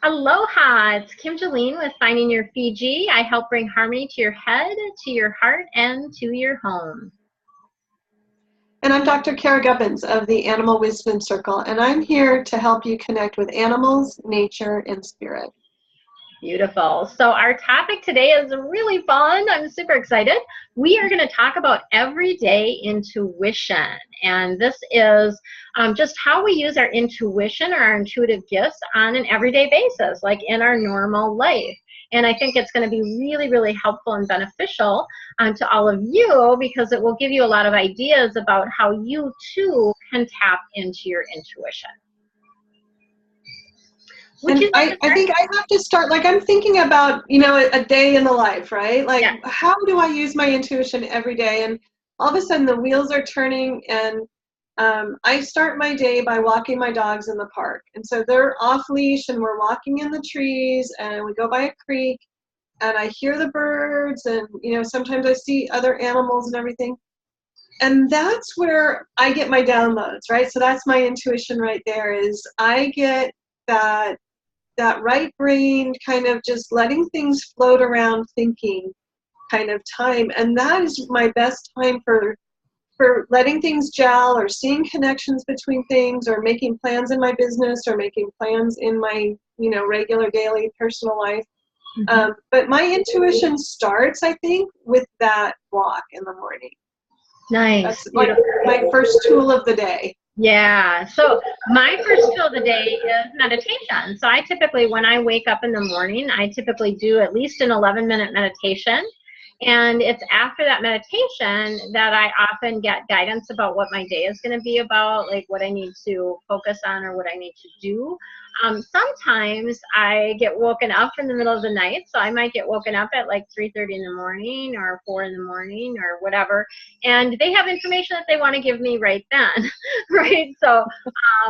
Aloha, it's Kim Julen with Finding Your Fiji. I help bring harmony to your head, to your heart, and to your home. And I'm Dr. Cara Gubbins of the Animal Wisdom Circle, and I'm here to help you connect with animals, nature, and spirit. Beautiful. So our topic today is really fun. I'm super excited. We are going to talk about everyday intuition. And this is just how we use our intuition or our intuitive gifts on an everyday basis, like in our normal life. And I think it's going to be really, really helpful and beneficial to all of you because it will give you a lot of ideas about how you too can tap into your intuition. And I think I have to start, like, I'm thinking about, a day in the life, right? Like, yeah. How do I use my intuition every day? And all of a sudden the wheels are turning, and I start my day by walking my dogs in the park. And so they're off leash and we're walking in the trees and we go by a creek and I hear the birds and, sometimes I see other animals and everything. And that's where I get my downloads, right? So that's my intuition right there, is I get that right brain kind of just letting things float around thinking kind of time. And that is my best time for letting things gel or seeing connections between things or making plans in my business or making plans in my, regular daily personal life. Mm-hmm. But my intuition starts, I think, with that walk in the morning. Nice. That's like my first tool of the day. Yeah. So my first tool of the day is meditation. So I typically, when I wake up in the morning, I typically do at least an 11-minute meditation. And it's after that meditation that I often get guidance about what my day is going to be about, like what I need to focus on or what I need to do. Sometimes I get woken up in the middle of the night, so I might get woken up at like 3:30 in the morning or 4 in the morning or whatever, and they have information that they want to give me right then, right? So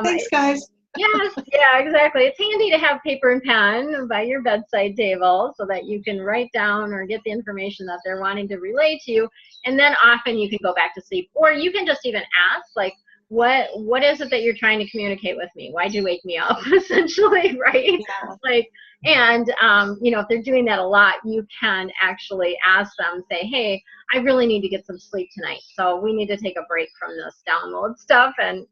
thanks, guys. Yes, yeah, exactly. It's handy to have paper and pen by your bedside table so that you can write down or get the information that they're wanting to relay to you, and then often you can go back to sleep, or you can just even ask, like, what is it that you're trying to communicate with me? Why'd you wake me up? Essentially, right? Yeah. Like, and if they're doing that a lot, you can actually ask them, say, hey, I really need to get some sleep tonight, so we need to take a break from this download stuff and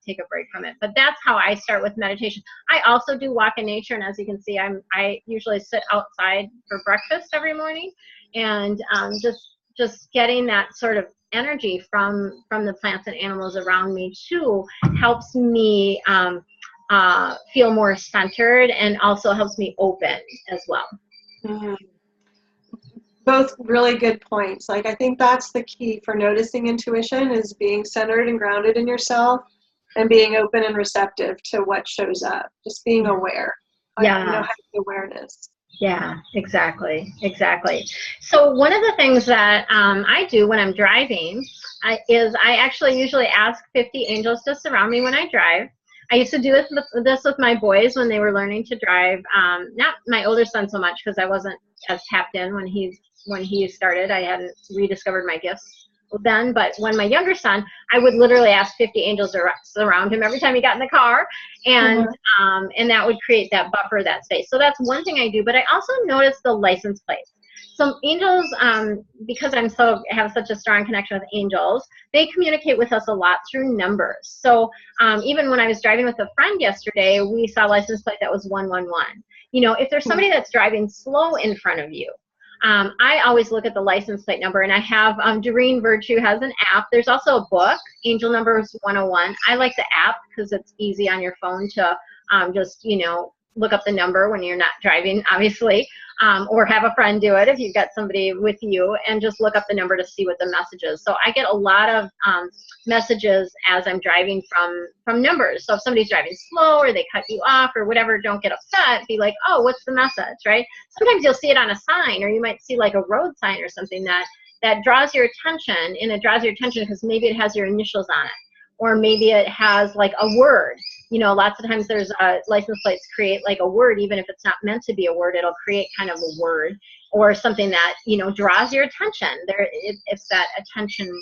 take a break from it. But that's how I start with meditation. I also do walk in nature, and as you can see, I usually sit outside for breakfast every morning, and just getting that sort of energy from the plants and animals around me too helps me feel more centered, and also helps me open as well. Mm-hmm. Both really good points. Like, I think that's the key for noticing intuition, is being centered and grounded in yourself and being open and receptive to what shows up. Just being aware. Yeah. Having awareness. Yeah, exactly. So one of the things that I do when I'm driving is I actually usually ask 50 angels to surround me when I drive. I used to do this with my boys when they were learning to drive. Not my older son so much, because I wasn't as tapped in when he started. I hadn't rediscovered my gifts then. But when my younger son, I would literally ask 50 angels to surround him every time he got in the car, and and that would create that buffer, that space. So that's one thing I do. But I also notice the license plates. So angels, because have such a strong connection with angels, they communicate with us a lot through numbers. So even when I was driving with a friend yesterday, we saw a license plate that was 111. If there's somebody that's driving slow in front of you, I always look at the license plate number, and I have Doreen Virtue has an app. There's also a book, Angel Numbers 101. I like the app because it's easy on your phone to just look up the number when you're not driving, obviously, or have a friend do it if you've got somebody with you, and just look up the number to see what the message is. So I get a lot of messages as I'm driving from numbers. So if somebody's driving slow or they cut you off or whatever, don't get upset. Be like, oh, what's the message, right? Sometimes you'll see it on a sign, or you might see like a road sign or something that draws your attention, and it draws your attention because maybe it has your initials on it, or maybe it has like a word. Lots of times there's license plates create like a word, even if it's not meant to be a word, it'll create kind of a word or something that, draws your attention. It's that attention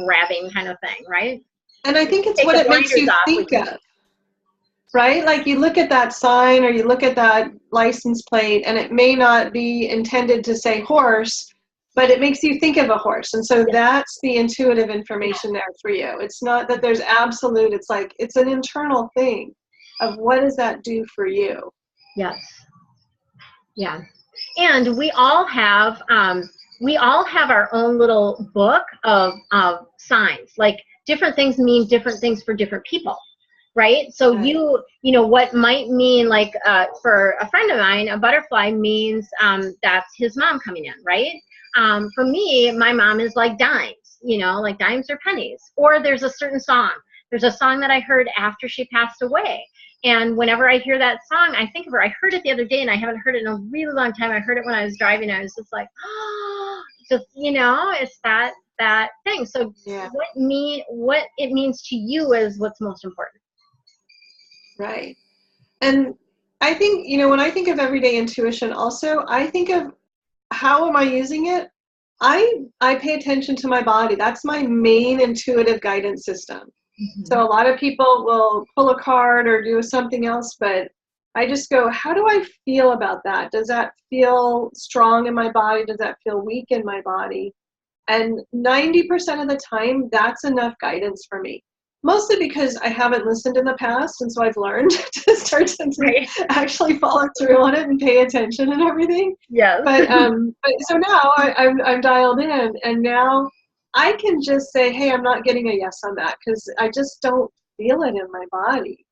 grabbing kind of thing, right? And I think it's what it makes you think of. right? Like you look at that sign or you look at that license plate and it may not be intended to say horse, but it makes you think of a horse. And so that's the intuitive information there for you. It's not that there's absolute, it's like, it's an internal thing of what does that do for you? Yes. Yeah. And we all have our own little book of signs. Like different things mean different things for different people. Right? So right. you know, what might mean like for a friend of mine, a butterfly means that's his mom coming in, right? For me, my mom is like dimes, you know, like dimes or pennies. Or there's a certain song. There's a song that I heard after she passed away. And whenever I hear that song, I think of her. I heard it the other day and I haven't heard it in a really long time. I heard it when I was driving. I was just like, oh, just, you know, it's that thing. So what it means to you is what's most important. Right. And I think, you know, when I think of everyday intuition also, I think of how am I using it? I pay attention to my body. That's my main intuitive guidance system. Mm-hmm. So a lot of people will pull a card or do something else, but I just go, how do I feel about that? Does that feel strong in my body? Does that feel weak in my body? And 90% of the time, that's enough guidance for me. Mostly because I haven't listened in the past, and so I've learned to start to actually follow through on it and pay attention and everything. Yes. But so now I'm dialed in, and now I can just say, hey, I'm not getting a yes on that because I just don't feel it in my body,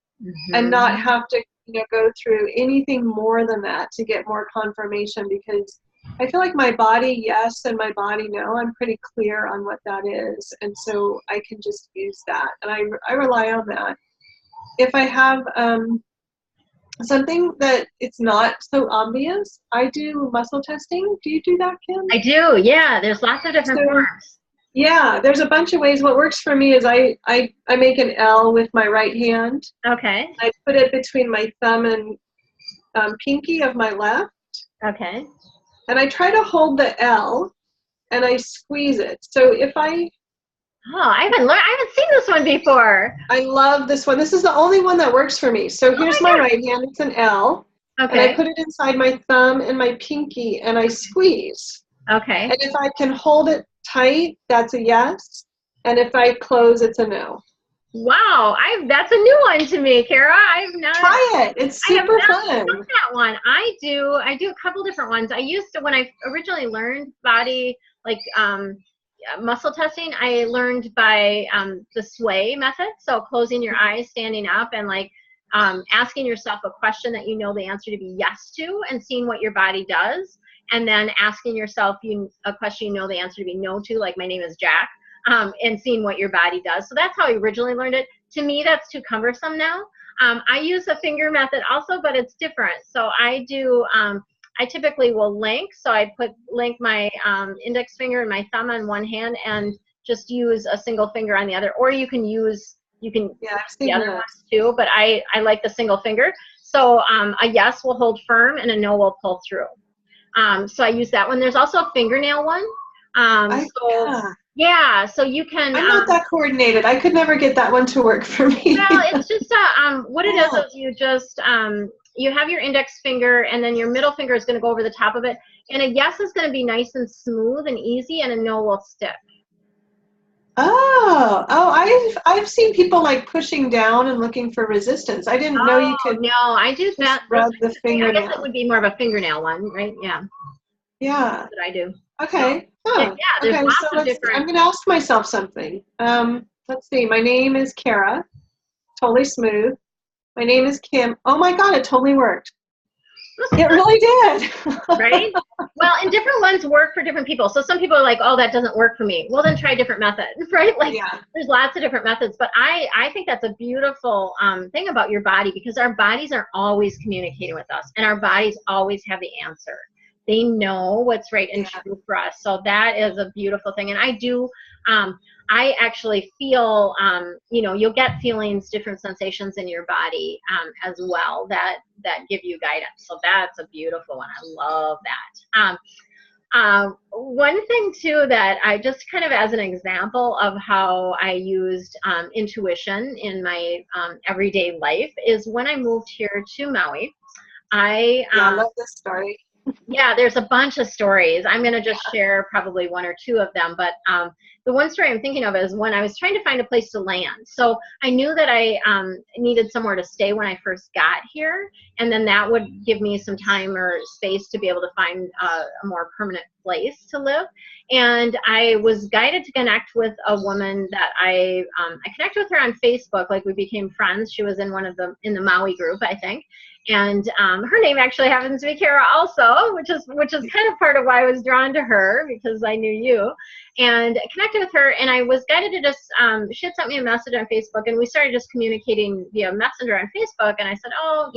and not have to, you know, go through anything more than that to get more confirmation, because I feel like my body yes and my body no, I'm pretty clear on what that is. And so I can just use that. And I rely on that. If I have something that it's not so obvious, I do muscle testing. Do you do that, Kim? I do, yeah. There's lots of different forms. Yeah, there's a bunch of ways. What works for me is I make an L with my right hand. Okay. I put it between my thumb and pinky of my left. Okay. And I try to hold the L, and I squeeze it. So if I I haven't seen this one before. I love this one. This is the only one that works for me. So here's my right hand. It's an L. Okay. And I put it inside my thumb and my pinky, and I squeeze. Okay. And if I can hold it tight, that's a yes. And if I close, it's a no. Wow, that's a new one to me, Cara. I've not. Try it. It's super fun. That one. I do a couple different ones. I used to, when I originally learned body, like muscle testing, I learned by the sway method. So closing your eyes, standing up, and like asking yourself a question that you know the answer to be yes to, and seeing what your body does, and then asking yourself a question you know the answer to be no to, like my name is Jack. And seeing what your body does. So that's how I originally learned it. To me, that's too cumbersome now. I use a finger method also, but it's different. So I do, I typically will link. So I link my index finger and my thumb on one hand and just use a single finger on the other. Or you can use the other ones too, but I like the single finger. So a yes will hold firm and a no will pull through. So I use that one. There's also a fingernail one. Yeah, so you can. I'm not that coordinated. I could never get that one to work for me. Well, it's just what it is you just you have your index finger, and then your middle finger is going to go over the top of it, and a yes is going to be nice and smooth and easy, and a no will stick. I've seen people like pushing down and looking for resistance. I didn't know you could. No, I do that. Rub the fingernail. I guess it would be more of a fingernail one, right? Yeah. Yeah. That's what I do. Okay. Yeah, there's lots of different. I'm going to ask myself something. Let's see. My name is Cara. Totally smooth. My name is Kim. Oh my God, it totally worked. It really did. Right? Well, and different ones work for different people. So some people are like, oh, that doesn't work for me. Well, then try a different method, right? Like, there's lots of different methods. But I think that's a beautiful thing about your body, because our bodies are always communicating with us, and our bodies always have the answer. They know what's right and true for us. So that is a beautiful thing. And I do, I actually feel, you'll get feelings, different sensations in your body as well that give you guidance. So that's a beautiful one. I love that. One thing too that I just kind of as an example of how I used intuition in my everyday life is when I moved here to Maui. I love this story. Yeah, there's a bunch of stories. I'm going to just share probably one or two of them. But the one story I'm thinking of is when I was trying to find a place to land. So I knew that I needed somewhere to stay when I first got here. And then that would give me some time or space to be able to find a more permanent place to live. And I was guided to connect with a woman that I connected with her on Facebook. Like, we became friends. She was in in the Maui group, I think. And her name actually happens to be Cara also, which is kind of part of why I was drawn to her, because I knew you. And I connected with her, and I was guided to just, she had sent me a message on Facebook, and we started just communicating via Messenger on Facebook. And I said, oh,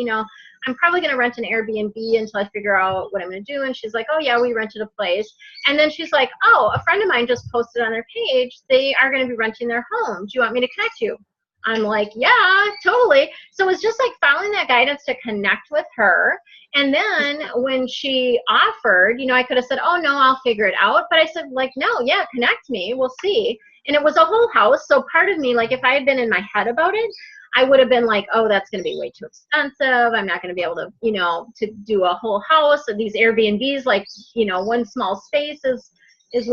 I'm probably going to rent an Airbnb until I figure out what I'm going to do. And she's like, oh, yeah, we rented a place. And then she's like, oh, a friend of mine just posted on their page, they are going to be renting their home. Do you want me to connect you? I'm like, yeah, totally. So it was just like following that guidance to connect with her. And then when she offered, I could have said, oh, no, I'll figure it out. But I said, like, no, yeah, connect me. We'll see. And it was a whole house. So part of me, like, if I had been in my head about it, I would have been like, oh, that's going to be way too expensive. I'm not going to be able to, to do a whole house. And these Airbnbs, like, one small space is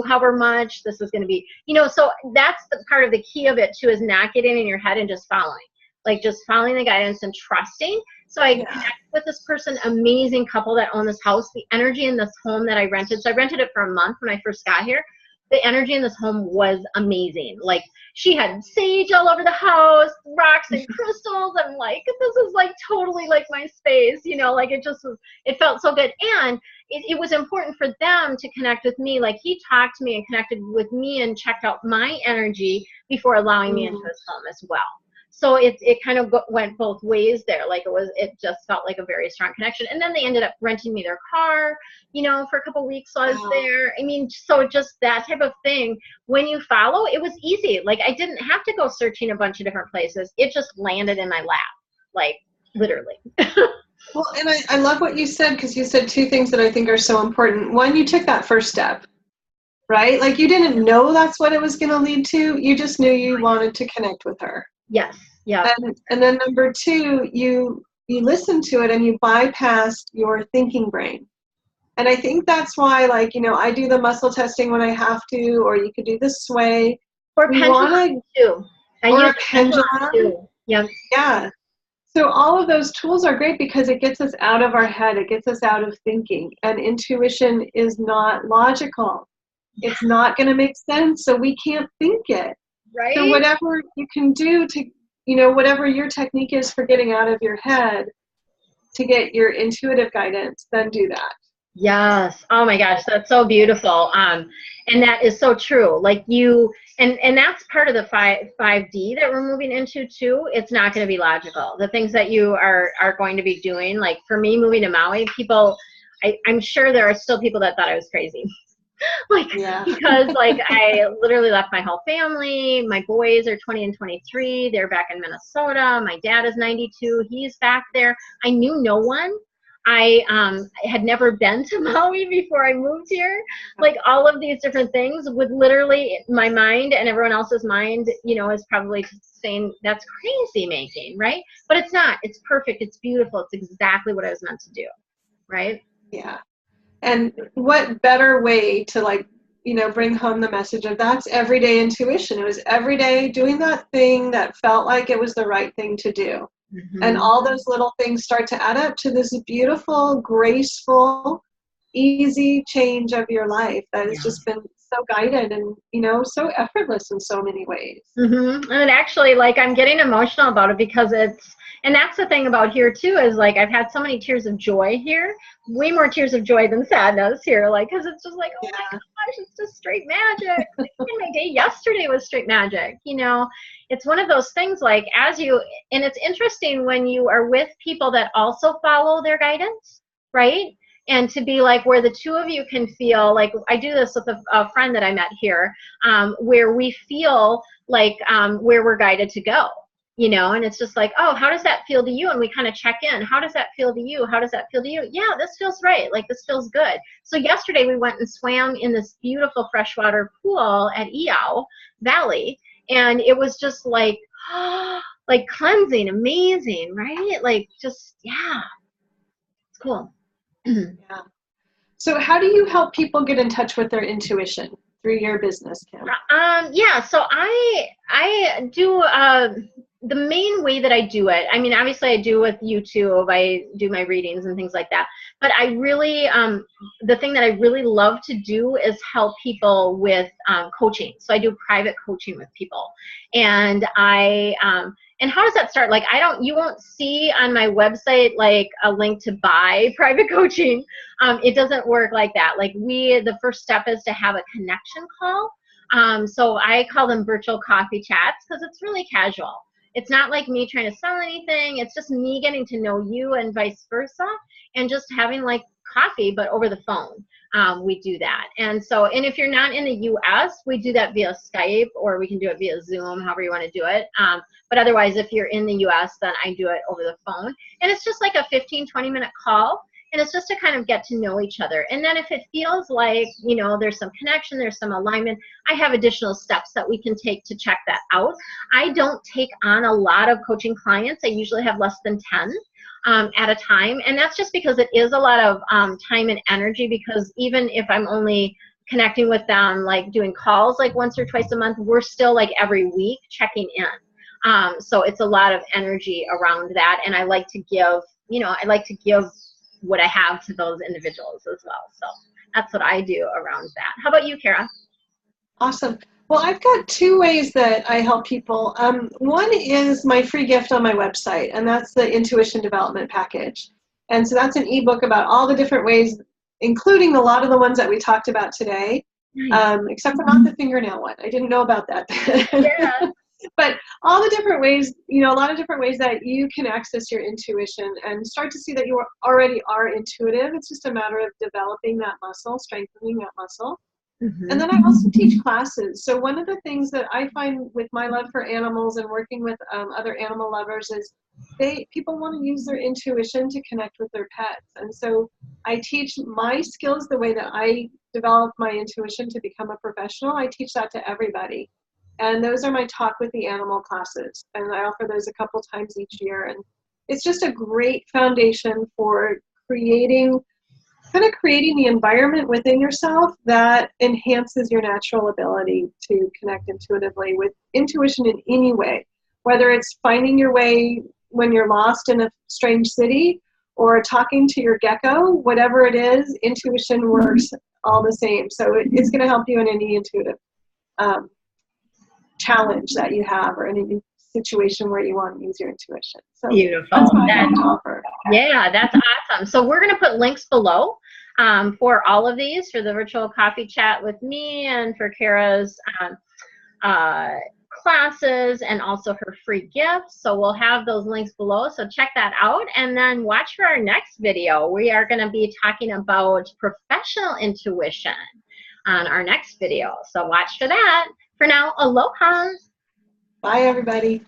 however much this is going to be, so that's the part of the key of it too, is not getting in your head and just following the guidance and trusting. So I connected with this person, amazing couple that owned this house. The energy in this home that I rented, so I rented it for a month when I first got here. The energy in this home was amazing. Like, she had sage all over the house, rocks and crystals. I'm like, this is like totally like my space, like it felt so good. And it was important for them to connect with me. Like, he talked to me and connected with me and checked out my energy before allowing me into his home as well. So it kind of went both ways there. Like, it just felt like a very strong connection. And then they ended up renting me their car, for a couple of weeks while I was there. I mean, so just that type of thing. When you follow, it was easy. Like, I didn't have to go searching a bunch of different places. It just landed in my lap, like, literally. Well, and I love what you said, because you said two things that I think are so important. One, you took that first step, right? Like, you didn't know that's what it was going to lead to. You just knew you wanted to connect with her. Yes. Yeah. And then number two, you listened to it and you bypassed your thinking brain. And I think that's why, like, I do the muscle testing when I have to, or you could do the sway. Or pendulum too. Or a pendulum too. Yeah. Yeah. So all of those tools are great because it gets us out of our head. It gets us out of thinking. And intuition is not logical. It's not going to make sense, so we can't think it. Right. So whatever you can do to, whatever your technique is for getting out of your head to get your intuitive guidance, then do that. Yes. Oh my gosh, that's so beautiful. And that is so true. Like, and that's part of the 5D that we're moving into too. It's not going to be logical. The things that you are going to be doing, like for me moving to Maui, I'm sure there are still people that thought I was crazy. Because like I literally left my whole family. My boys are 20 and 23. They're back in Minnesota. My dad is 92. He's back there. I knew no one. I had never been to Maui before I moved here. Like, all of these different things would literally, my mind and everyone else's mind, is probably just saying that's crazy making, right? But it's not. It's perfect. It's beautiful. It's exactly what I was meant to do, right? Yeah. And what better way to bring home the message of that's everyday intuition. It was every day doing that thing that felt like it was the right thing to do. Mm-hmm. And all those little things start to add up to this beautiful, graceful, easy change of your life that has just been so guided and, so effortless in so many ways. Mm-hmm. And actually, I'm getting emotional about it because and that's the thing about here too, is I've had so many tears of joy here, way more tears of joy than sadness here, because it's just oh my gosh, it's just straight magic. My day yesterday was straight magic. It's one of those things and it's interesting when you are with people that also follow their guidance, right? And to be where the two of you can feel I do this with a friend that I met here, where we feel where we're guided to go. you know, and it's just like, oh, how does that feel to you? And we kind of check in. How does that feel to you? How does that feel to you? Yeah, this feels right. Like, this feels good. So yesterday we went and swam in this beautiful freshwater pool at Eau Valley, and it was just like, like cleansing, amazing, right? Like, just, yeah, it's cool. Yeah. So how do you help people get in touch with their intuition through your business, Kim? Yeah, so I do, the main way that I do it, I mean, obviously I do with YouTube, I do my readings and things like that, but I really, the thing that I really love to do is help people with coaching. So I do private coaching with people, and and how does that start? Like, you won't see on my website like a link to buy private coaching. It doesn't work like that. Like, the first step is to have a connection call. So I call them virtual coffee chats because it's really casual. It's not like me trying to sell anything. It's just me getting to know you and vice versa, and just having like coffee, but over the phone. We do that. And if you're not in the US, we do that via Skype, or we can do it via Zoom, however you want to do it. But otherwise, if you're in the US, then I do it over the phone. And it's just like a 15-20 minute call. And it's just to kind of get to know each other. And then if it feels like, you know, there's some connection, there's some alignment, I have additional steps that we can take to check that out. I don't take on a lot of coaching clients. I usually have less than 10 at a time. And that's just because it is a lot of time and energy, because even if I'm only connecting with them, like doing calls like once or twice a month, we're still like every week checking in. So it's a lot of energy around that. And I like to give, you know, what I have to those individuals as well. So that's what I do around that. How about you, Cara? Awesome. Well, I've got 2 ways that I help people. One is my free gift on my website, and that's the Intuition Development Package. And so that's an ebook about all the different ways, including a lot of the ones that we talked about today, except for not the fingernail one. I didn't know about that. Yeah. But all the different ways, you know, a lot of different ways that you can access your intuition and start to see that you already are intuitive. It's just a matter of developing that muscle, strengthening that muscle. Mm-hmm. And then I also teach classes. So one of the things that I find with my love for animals and working with other animal lovers is people want to use their intuition to connect with their pets. And so I teach my skills the way that I develop my intuition to become a professional. I teach that to everybody. And those are my Talk with the Animal classes. And I offer those a couple times each year. And it's just a great foundation for creating the environment within yourself that enhances your natural ability to connect intuitively with intuition in any way, whether it's finding your way when you're lost in a strange city or talking to your gecko, whatever it is, intuition works all the same. So it's going to help you in any intuitive challenge that you have, or any situation where you want to use your intuition. So beautiful. That's what I have to offer. Yeah, that's awesome. So we're going to put links below for all of these, for the virtual coffee chat with me, and for Cara's classes, and also her free gifts. So we'll have those links below. So check that out, and then watch for our next video. We are going to be talking about professional intuition on our next video. So watch for that. For now, aloha. Bye, everybody.